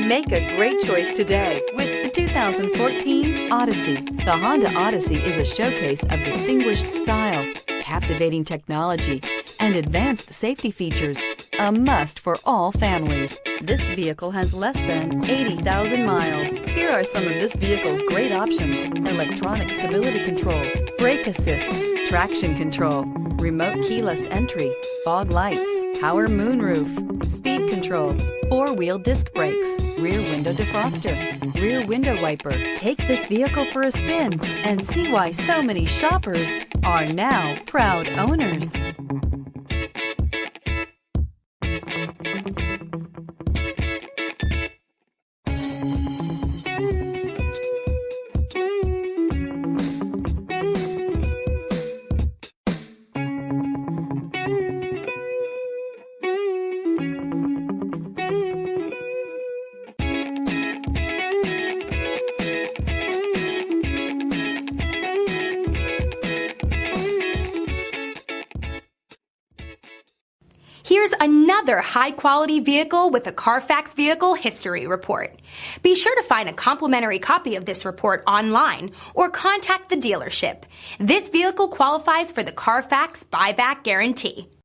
Make a great choice today with the 2014 Odyssey. The Honda Odyssey is a showcase of distinguished style, captivating technology, and advanced safety features. A must for all families. This vehicle has less than 80,000 miles. Here are some of this vehicle's great options: electronic stability control, brake assist, traction control, remote keyless entry, fog lights, power moonroof, speed control, four-wheel disc brakes, rear window defroster, rear window wiper. Take this vehicle for a spin and see why so many shoppers are now proud owners. Here's another high-quality vehicle with a Carfax Vehicle History Report. Be sure to find a complimentary copy of this report online or contact the dealership. This vehicle qualifies for the Carfax Buyback Guarantee.